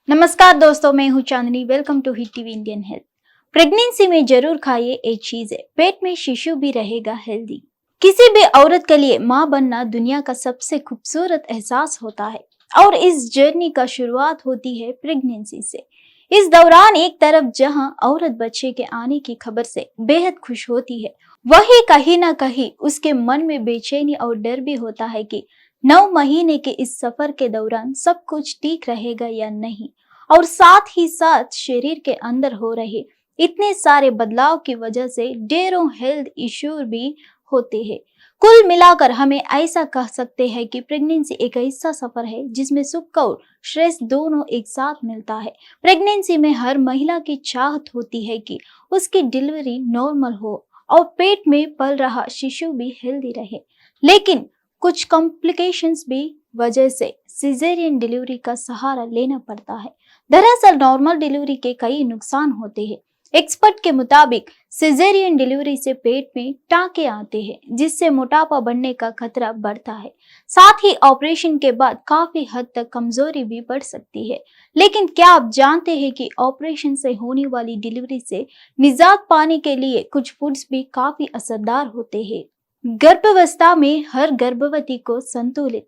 नमस्कार दोस्तों, मैं हूं Chandni. Welcome to hit TV Indian health. Pregnancy में जरूर खाइए एक चीज है, पेट में शिशु भी रहेगा हेल्दी। किसी भी औरत के लिए माँ बनना दुनिया का सबसे खूबसूरत एहसास होता है और इस जर्नी का शुरुआत होती है प्रेगनेंसी से। इस दौरान एक तरफ जहां औरत बच्चे के आने की खबर से बेहद खुश होती है, वही कहीं ना कहीं उसके मन में बेचैनी और डर भी होता है कि 9 महीने के इस सफर के दौरान सब कुछ ठीक रहेगा या नहीं। और साथ ही साथ शरीर के अंदर हो रहे इतने सारे बदलाव की वजह से ढेरों हेल्थ इश्यू भी होते हैं। कुल मिलाकर हमें ऐसा कह सकते हैं कि प्रेगनेंसी एक ऐसा सफर है जिसमें सुख और स्ट्रेस दोनों एक साथ मिलता है। प्रेगनेंसी में हर महिला की चाहत होती है कि उसकी डिलीवरी नॉर्मल हो और पेट में पल रहा शिशु भी हेल्दी रहे, लेकिन कुछ कॉम्प्लिकेशंस भी वजह से सिजेरियन डिलीवरी का सहारा लेना पड़ता है। दरअसल नॉर्मल डिलीवरी के कई नुकसान होते हैं। एक्सपर्ट के मुताबिक सिजेरियन डिलीवरी से पेट में टांके आते हैं, जिससे मोटापा बढ़ने का खतरा बढ़ता है। साथ ही ऑपरेशन के बाद काफी हद तक कमजोरी भी बढ़ सकती है। लेकिन क्या आप जानते हैं कि ऑपरेशन से होने वाली डिलीवरी से निजात पाने के लिए कुछ फूड्स भी काफी असरदार होते हैं। गर्भावस्था में हर गर्भवती को संतुलित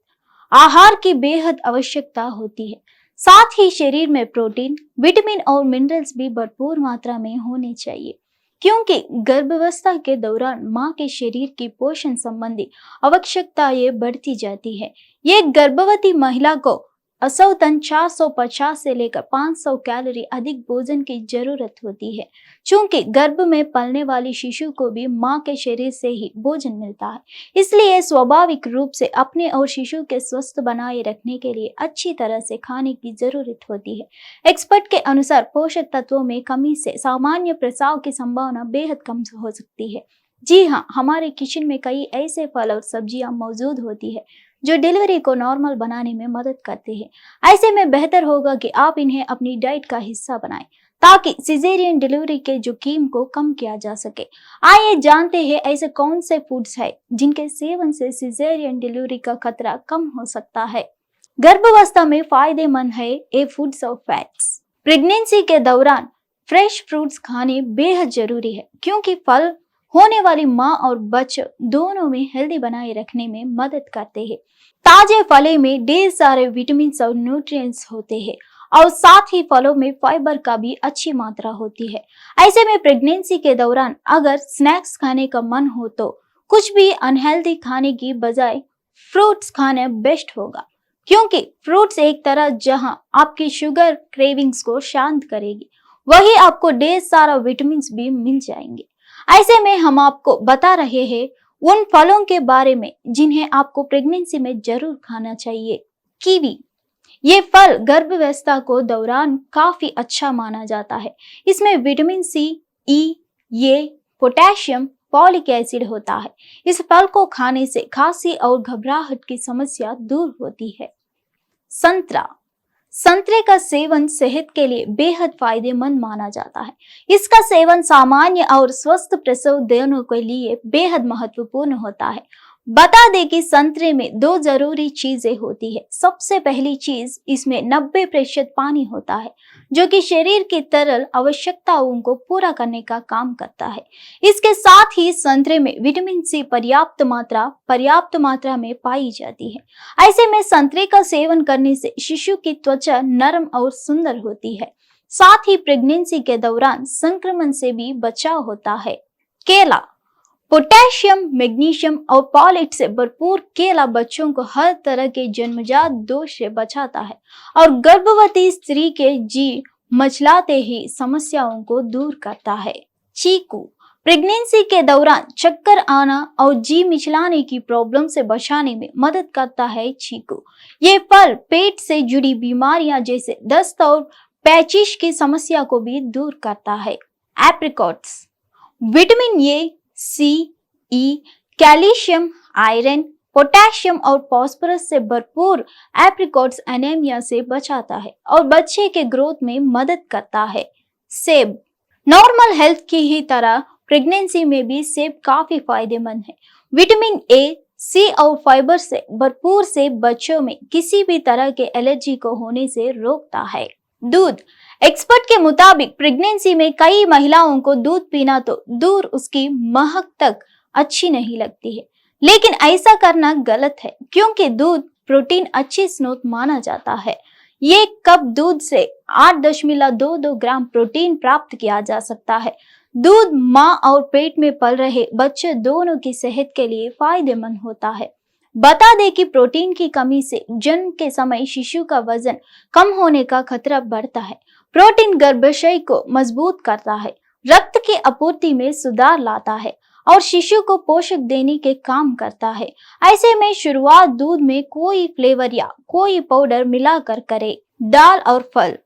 आहार की बेहद आवश्यकता होती है। साथ ही शरीर में प्रोटीन, विटामिन और मिनरल्स भी भरपूर मात्रा में होने चाहिए, क्योंकि गर्भावस्था के दौरान मां के शरीर की पोषण संबंधी आवश्यकताएं बढ़ती जाती है। ये गर्भवती महिला को औसतन 450 से लेकर 500 कैलोरी अधिक भोजन की जरूरत होती है। चूंकि गर्भ में पलने वाली शिशु को भी मां के शरीर से ही भोजन मिलता है, इसलिए स्वाभाविक रूप से अपने और शिशु के स्वस्थ बनाए रखने के लिए अच्छी तरह से खाने की जरूरत होती है। एक्सपर्ट के अनुसार पोषक तत्वों में कमी से सामान्य प्रसव की संभावना बेहद कम हो सकती है। जी हाँ, हमारे किचन में कई ऐसे फल और सब्जियां मौजूद होती है जो डिलीवरी को नॉर्मल बनाने में मदद करते हैं। ऐसे में बेहतर होगा कि आप इन्हें अपनी डाइट का हिस्सा बनाएं, ताकि सिजेरियन डिलीवरी के जोखिम को कम किया जा सके। आइए जानते हैं ऐसे कौन से फूड्स हैं जिनके सेवन से सिजेरियन डिलीवरी का खतरा कम हो सकता है। गर्भावस्था में फायदेमंद है ए फूड्स और फैट्स। प्रेगनेंसी के दौरान फ्रेश फ्रूट्स खाने बेहद जरूरी है, क्योंकि फल होने वाली माँ और बच्चे दोनों में हेल्दी बनाए रखने में मदद करते हैं। ताजे फलों में ढेर सारे विटामिन और न्यूट्रिएंट्स होते हैं और साथ ही फलों में फाइबर का भी अच्छी मात्रा होती है। ऐसे में प्रेगनेंसी के दौरान अगर स्नैक्स खाने का मन हो तो कुछ भी अनहेल्दी खाने की बजाय फ्रूट्स खाने बेस्ट होगा, क्योंकि फ्रूट्स एक तरह जहां आपकी शुगर क्रेविंग्स को शांत करेगी, वही आपको ढेर सारा विटामिन भी मिल जाएंगे। ऐसे में हम आपको बता रहे हैं उन फलों के बारे में जिन्हें आपको प्रेगनेंसी में जरूर खाना चाहिए। कीवी, ये फल गर्भावस्था को दौरान काफी अच्छा माना जाता है। इसमें विटामिन सी, ई, ए, पोटेशियम, फॉलिक एसिड होता है। इस फल को खाने से खांसी और घबराहट की समस्या दूर होती है। संतरा, संतरे का सेवन सेहत के लिए बेहद फायदेमंद माना जाता है। इसका सेवन सामान्य और स्वस्थ प्रसव दोनों के लिए बेहद महत्वपूर्ण होता है। बता दें कि संतरे में दो जरूरी चीजें होती है। सबसे पहली चीज, इसमें 90% पानी होता है, जो कि शरीर की तरल आवश्यकताओं को पूरा करने का काम करता है। इसके साथ ही संतरे में विटामिन सी पर्याप्त मात्रा में पाई जाती है। ऐसे में संतरे का सेवन करने से शिशु की त्वचा नरम और सुंदर होती है। साथ ही प्रेगनेंसी के दौरान संक्रमण से भी बचाव होता है। केला, पोटेशियम, मैग्नीशियम और फॉलेट से भरपूर केला बच्चों को हर तरह के जन्मजात दोष से बचाता है और गर्भवती स्त्री के जी मचलाते ही समस्याओं को दूर करता है। चीकू, प्रेगनेंसी के दौरान चक्कर आना और जी मिचलाने की प्रॉब्लम से बचाने में मदद करता है चीकू। ये फल पेट से जुड़ी बीमारियां जैसे दस्त और पैचिश की समस्या को भी दूर करता है। Apricots, vitamin A, C, E, calcium, iron, potassium और फास्फोरस से भरपूर एप्रिकॉट्स एनीमिया से बचाता है और बच्चे के ग्रोथ में मदद करता है। सेब, नॉर्मल हेल्थ की ही तरह प्रेगनेंसी में भी सेब काफी फायदेमंद है। विटामिन ए, सी और फाइबर से भरपूर सेब बच्चों में किसी भी तरह के एलर्जी को होने से रोकता है। दूध। एक्सपर्ट के मुताबिक प्रेगनेंसी में कई महिलाओं को दूध पीना तो दूर उसकी महक तक अच्छी नहीं लगती है, लेकिन ऐसा करना गलत है क्योंकि दूध प्रोटीन अच्छी स्रोत माना जाता है। ये कप दूध से 8.22 ग्राम प्रोटीन प्राप्त किया जा सकता है। दूध माँ और पेट में पल रहे बच्चे दोनों की सेहत के लिए फायदेमंद होता है। बता दें कि प्रोटीन की कमी से जन्म के समय शिशु का वजन कम होने का खतरा बढ़ता है। प्रोटीन गर्भाशय को मजबूत करता है, रक्त की आपूर्ति में सुधार लाता है और शिशु को पोषक देने के काम करता है। ऐसे में शुरुआत दूध में कोई फ्लेवर या कोई पाउडर मिलाकर करें। दाल और फल।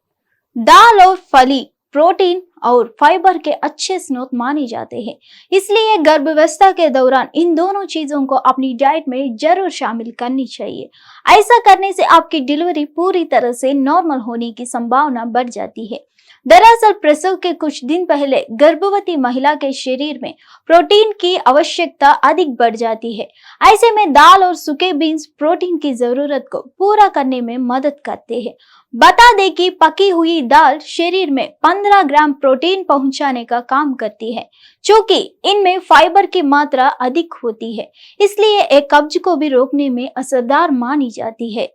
दाल और फली प्रोटीन और फाइबर के अच्छे स्रोत माने जाते हैं, इसलिए गर्भावस्था के दौरान इन दोनों चीजों को अपनी डाइट में जरूर शामिल करनी चाहिए। ऐसा करने से आपकी डिलीवरी पूरी तरह से नॉर्मल होने की संभावना बढ़ जाती है। दरअसल प्रसव के कुछ दिन पहले गर्भवती महिला के शरीर में प्रोटीन की आवश्यकता अधिक बढ़ जाती है। ऐसे में दाल और सूखे बीन्स प्रोटीन की जरूरत को पूरा करने में मदद करते हैं। बता दें कि पकी हुई दाल शरीर में 15 ग्राम प्रोटीन पहुंचाने का काम करती है। चूंकि इनमें फाइबर की मात्रा अधिक होती है, इसलिए एक कब्ज को भी रोकने में असरदार मानी जाती है।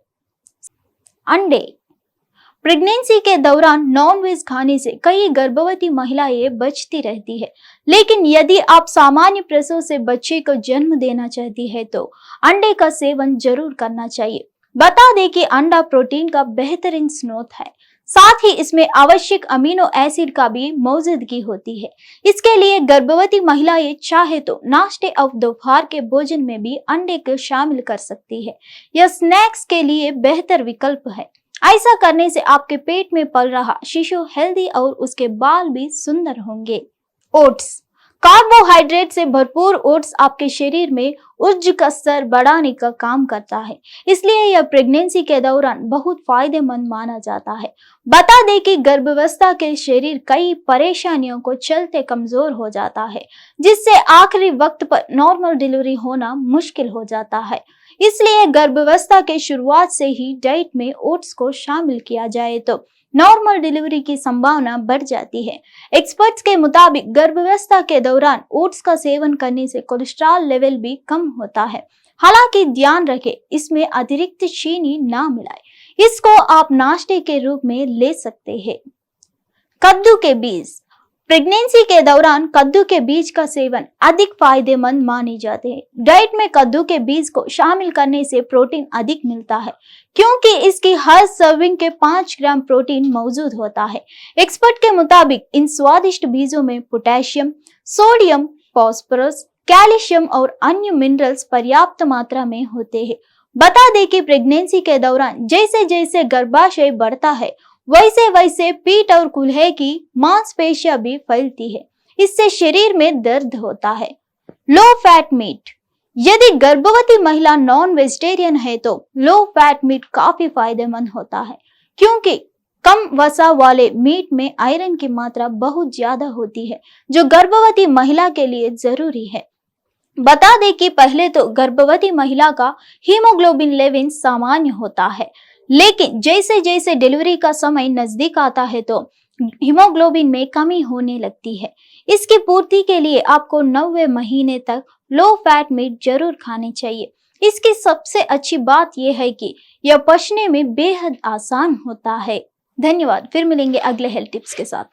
अंडे। प्रेगनेंसी के दौरान नॉनवेज खाने से कई गर्भवती महिलाएं बचती रहती है, लेकिन यदि आप सामान्य प्रसव से बच्चे को जन्म देना चाहती है तो अंडे का सेवन जरूर करना चाहिए। बता दें कि अंडा प्रोटीन का बेहतरीन स्रोत है, साथ ही इसमें आवश्यक अमीनो एसिड का भी मौजूदगी होती है। इसके लिए गर्भवती महिलाएं चाहे तो नाश्ते और दोपहर के भोजन में भी अंडे को शामिल कर सकती है। यह स्नैक्स के लिए बेहतर विकल्प है। ऐसा करने से आपके पेट में पल रहा शिशु हेल्दी और उसके बाल भी सुंदर होंगे। ओट्स। कार्बोहाइड्रेट से भरपूर ओट्स आपके शरीर में ऊर्जा का स्तर बढ़ाने का काम करता है, इसलिए यह प्रेगनेंसी के दौरान बहुत फायदेमंद माना जाता है। बता दें कि गर्भावस्था के शरीर कई परेशानियों को चलते कमजोर हो जाता है, जिससे आखिरी वक्त पर नॉर्मल डिलीवरी होना मुश्किल हो जाता है। इसलिए गर्भावस्था के शुरुआत से ही डाइट में ओट्स को शामिल किया जाए तो नॉर्मल डिलीवरी की संभावना बढ़ जाती है। एक्सपर्ट्स के मुताबिक गर्भावस्था के दौरान ओट्स का सेवन करने से कोलेस्ट्रॉल लेवल भी कम होता है। हालांकि ध्यान रखें, इसमें अतिरिक्त चीनी ना मिलाएं। इसको आप नाश्ते के रूप में ले सकते हैं। कद्दू के बीज। प्रेगनेंसी के दौरान कद्दू के बीज का सेवन अधिक फायदेमंद माने जाते हैं। डाइट में कद्दू के बीज को शामिल करने से प्रोटीन अधिक मिलता है, क्योंकि इसकी हर सर्विंग के 5 ग्राम प्रोटीन मौजूद होता है। एक्सपर्ट के मुताबिक इन स्वादिष्ट बीजों में पोटेशियम, सोडियम, फास्फोरस, कैल्शियम और अन्य मिनरल्स पर्याप्त मात्रा में होते हैं। बता दें कि प्रेगनेंसी के दौरान जैसे जैसे गर्भाशय बढ़ता है, वैसे वैसे पीठ और कूल्हे की मांसपेशियां भी फैलती है। इससे शरीर में दर्द होता है। Low fat meat. यदि गर्भवती महिला नॉन वेजिटेरियन है तो लो फैट मीट काफी फायदेमंद होता है, क्योंकि कम वसा वाले मीट में आयरन की मात्रा बहुत ज्यादा होती है, जो गर्भवती महिला के लिए जरूरी है। बता दें कि पहले तो गर्भवती महिला का हीमोग्लोबिन लेवल सामान्य होता है, लेकिन जैसे जैसे डिलीवरी का समय नजदीक आता है तो हीमोग्लोबिन में कमी होने लगती है। इसकी पूर्ति के लिए आपको 90 महीने तक लो फैट मीट जरूर खाने चाहिए। इसकी सबसे अच्छी बात यह है कि यह पचने में बेहद आसान होता है। धन्यवाद। फिर मिलेंगे अगले हेल्थ टिप्स के साथ।